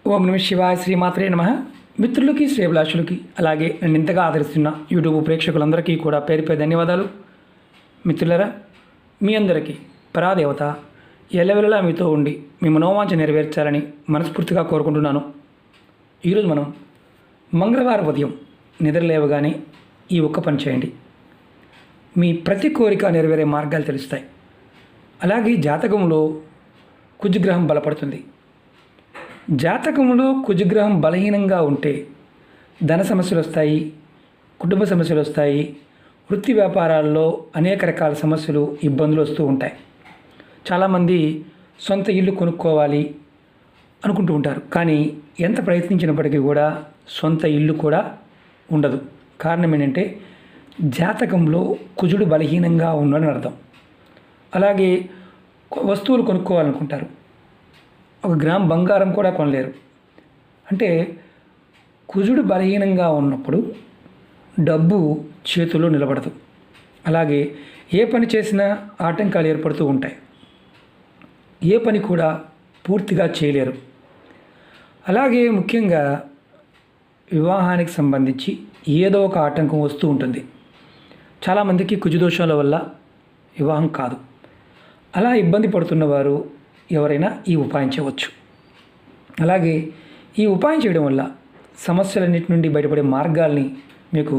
ఓం నమ శివాయ శ్రీమాత్రే నమ. మిత్రులకి శ్రేభిలాషులకి అలాగే నన్ను ఇంతగా ఆదరిస్తున్న యూట్యూబ్ ప్రేక్షకులందరికీ కూడా పేరు పేరు ధన్యవాదాలు. మిత్రులరా, మీ అందరికీ పరాదేవత ఎల్లవెల్లలా మీతో ఉండి మీ మనోవాంఛ నెరవేర్చాలని మనస్ఫూర్తిగా కోరుకుంటున్నాను. ఈరోజు మనం మంగళవారం ఉదయం నిద్రలేవగానే ఈ ఒక్క పని చేయండి. మీ ప్రతి కోరిక నెరవేరే మార్గాలు తెలుస్తాయి. అలాగే జాతకంలో కుజగ్రహం బలపడుతుంది. జాతకంలో కుజగ్రహం బలహీనంగా ఉంటే ధన సమస్యలు వస్తాయి, కుటుంబ సమస్యలు వస్తాయి, వృత్తి వ్యాపారాల్లో అనేక రకాల సమస్యలు, ఇబ్బందులు వస్తూ ఉంటాయి. చాలామంది సొంత ఇల్లు కొనుక్కోవాలి అనుకుంటూ ఉంటారు, కానీ ఎంత ప్రయత్నించినప్పటికీ కూడా సొంత ఇల్లు కూడా ఉండదు. కారణం ఏంటంటే జాతకంలో కుజుడు బలహీనంగా ఉన్నాడని అర్థం. అలాగే వస్తువులు కొనుక్కోవాలనుకుంటారు, ఒక గ్రామ్ బంగారం కూడా కొనలేరు. అంటే కుజుడు బలహీనంగా ఉన్నప్పుడు డబ్బు చేతుల్లో నిలబడదు. అలాగే ఏ పని చేసినా ఆటంకాలు ఏర్పడుతూ ఉంటాయి. ఏ పని కూడా పూర్తిగా చేయలేరు. అలాగే ముఖ్యంగా వివాహానికి సంబంధించి ఏదో ఒక ఆటంకం వస్తూ ఉంటుంది. చాలామందికి కుజదోషాల వల్ల వివాహం కాదు. అలా ఇబ్బంది పడుతున్నవారు ఎవరైనా ఈ ఉపాయం చేయవచ్చు. అలాగే ఈ ఉపాయం చేయడం వల్ల సమస్యలన్నిటి నుండి బయటపడే మార్గాల్ని మీకు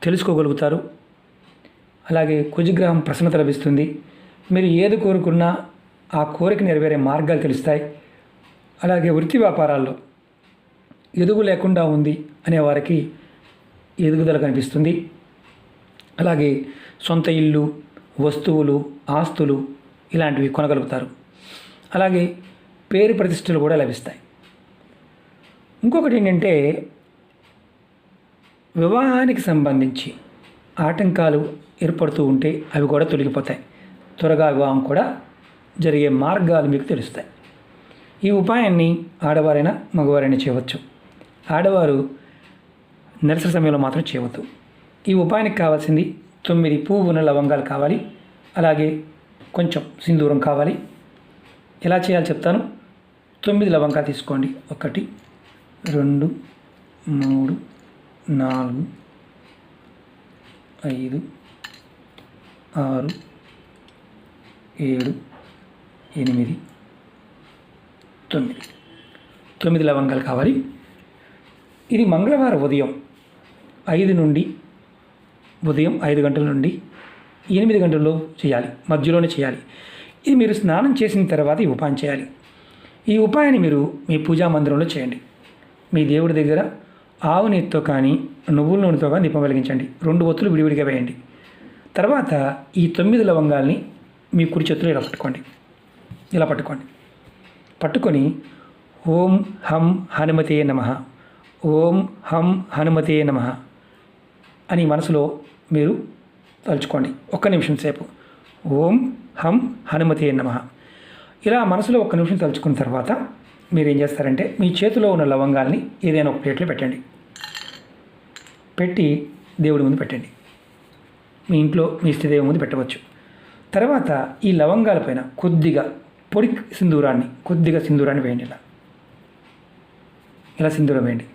తెలుసుకోగలుగుతారు. అలాగే కుజగ్రహం ప్రసన్నత లభిస్తుంది. మీరు ఏది కోరుకున్నా ఆ కోరిక నెరవేరే మార్గాలు తెలుస్తాయి. అలాగే వృత్తి వ్యాపారాల్లో ఎదుగు లేకుండా ఉంది అనేవారికి ఎదుగుదల కనిపిస్తుంది. అలాగే సొంత ఇల్లు, వస్తువులు, ఆస్తులు ఇలాంటివి కొనగలుగుతారు. అలాగే పేరు ప్రతిష్టలు కూడా లభిస్తాయి. ఇంకొకటి ఏంటంటే వివాహానికి సంబంధించి ఆటంకాలు ఏర్పడుతూ ఉంటే అవి కూడా తొలగిపోతాయి. త్వరగా వివాహం కూడా జరిగే మార్గాలు మీకు తెలుస్తాయి. ఈ ఉపాయాన్ని ఆడవారైనా మగవారైనా చేయవచ్చు. ఆడవారు నెలసరి సమయంలో మాత్రం చేయవద్దు. ఈ ఉపాయానికి కావాల్సింది 9 పువ్వున లవంగాలు కావాలి. అలాగే కొంచెం సింధూరం కావాలి. ఎలా చేయాలో చెప్తాను. 9 లవంగాలు తీసుకోండి. 1 2 3 4 5 6 7 8 9 లవంగాలు కావాలి. ఇది మంగళవారం ఉదయం 5 గంటల నుండి 8 గంటల్లో చేయాలి. మధ్యలోనే చేయాలి. ఇది మీరు స్నానం చేసిన తర్వాత ఈ ఉపాయం చేయాలి. ఈ ఉపాయాన్ని మీరు మీ పూజా మందిరంలో చేయండి. మీ దేవుడి దగ్గర ఆవు నెయ్యితో కానీ నువ్వుల నూనెతో కానీ దీపం వెలిగించండి. 2 ఒత్తులు విడివిడిగా వేయండి. తర్వాత ఈ 9 లవంగాల్ని మీ కుడి చేతిలో ఇలా పట్టుకొని ఓం హం హనుమతే నమః, ఓం హం హనుమతే నమః అని మనసులో మీరు తలుచుకోండి. 1 నిమిషం సేపు ఓం హం హనుమతే నమః ఇలా మనసులో 1 నిమిషం తలుచుకున్న తర్వాత మీరు ఏం చేస్తారంటే మీ చేతిలో ఉన్న లవంగాల్ని ఏదైనా ఒక ప్లేట్లో పెట్టండి. పెట్టి దేవుడి ముందు పెట్టండి. మీ ఇంట్లో మీ ఇష్టదేవుడి ముందు పెట్టవచ్చు. తర్వాత ఈ లవంగాల పైన కొద్దిగా పొడి సింధూరాన్ని వేయండి. ఇలా సింధూరం వేయండి.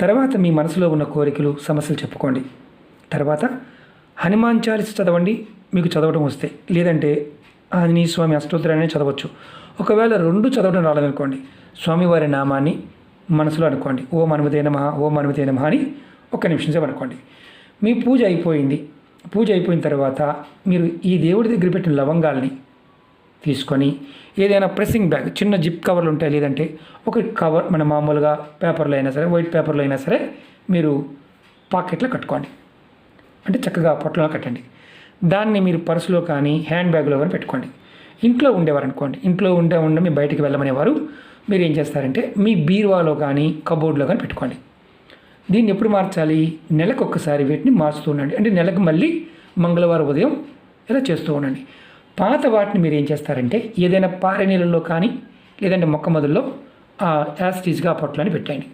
తర్వాత మీ మనసులో ఉన్న కోరికలు, సమస్యలు చెప్పుకోండి. తర్వాత హనుమాన్ చాలీస చదవండి మీకు చదవడం వస్తే. లేదంటే ఆంజనేయ స్వామి అష్టోత్తరాన్ని చదవచ్చు. ఒకవేళ 2 చదవడం రాలేదనుకోండి, స్వామివారి నామాన్ని మనసులో అనుకోండి. ఓం హనుమతే నమః, ఓం హనుమతే నమః అని 1 నిమిషం సేపు అనుకోండి. మీ పూజ అయిపోయింది. పూజ అయిపోయిన తర్వాత మీరు ఈ దేవుడి దగ్గర పెట్టిన లవంగాల్ని తీసుకొని ఏదైనా ప్రెస్సింగ్ బ్యాగ్, చిన్న జిప్ కవర్లు ఉంటాయి, లేదంటే ఒక కవర్ మన మామూలుగా పేపర్లో అయినా సరే, వైట్ పేపర్లో అయినా సరే మీరు పాకెట్లో కట్టుకోండి. అంటే చక్కగా పొట్టలో కట్టండి. దాన్ని మీరు పర్సులో కానీ హ్యాండ్ బ్యాగ్లో కానీ పెట్టుకోండి. ఇంట్లో ఉండేవారు అనుకోండి, ఇంట్లో ఉండే మీ బయటికి వెళ్ళమనేవారు మీరు ఏం చేస్తారంటే మీ బీరువాలో కానీ కబోర్డ్లో కానీ పెట్టుకోండి. దీన్ని ఎప్పుడు మార్చాలి? నెలకు ఒక్కసారి వీటిని మార్చుతూ ఉండండి. అంటే నెలకు మళ్ళీ మంగళవారం ఉదయం ఇలా చేస్తూ ఉండండి. పాత వాటిని మీరు ఏం చేస్తారంటే ఏదైనా పారే నీళ్ళల్లో కానీ లేదంటే మొక్క మొదల్లో యాసిటీస్గా పొట్టలని పెట్టండి.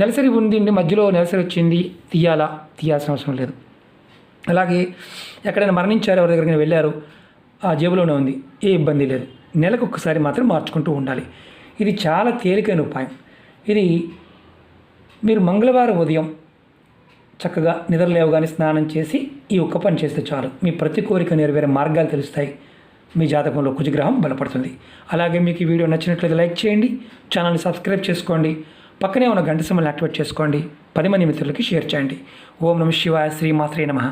నెలసరి ఉంది, మధ్యలో నెలసరి వచ్చింది, తీయాల్సిన అవసరం లేదు. అలాగే ఎక్కడైనా మరణించారు, ఎవరి దగ్గరికి వెళ్ళారు, ఆ జేబులోనే ఉంది, ఏ ఇబ్బంది లేదు. నెలకు ఒక్కసారి మాత్రం మార్చుకుంటూ ఉండాలి. ఇది చాలా తేలికైన ఉపాయం. ఇది మీరు మంగళవారం ఉదయం చక్కగా నిద్రలేవగానే స్నానం చేసి ఈ ఒక్క పని చేస్తే చాలు. మీ ప్రతి కోరిక నెరవేరే మార్గాలు తెలుస్తాయి. మీ జాతకంలో కుజగ్రహం బలపడుతుంది. అలాగే మీకు ఈ వీడియో నచ్చినట్లయితే లైక్ చేయండి, ఛానల్ని సబ్స్క్రైబ్ చేసుకోండి, పక్కనే ఉన్న గంట సింబల్ని యాక్టివేట్ చేసుకోండి, 10 మంది మిత్రులకి షేర్ చేయండి. ఓం నమః శివాయ, శ్రీమాత్రే నమః.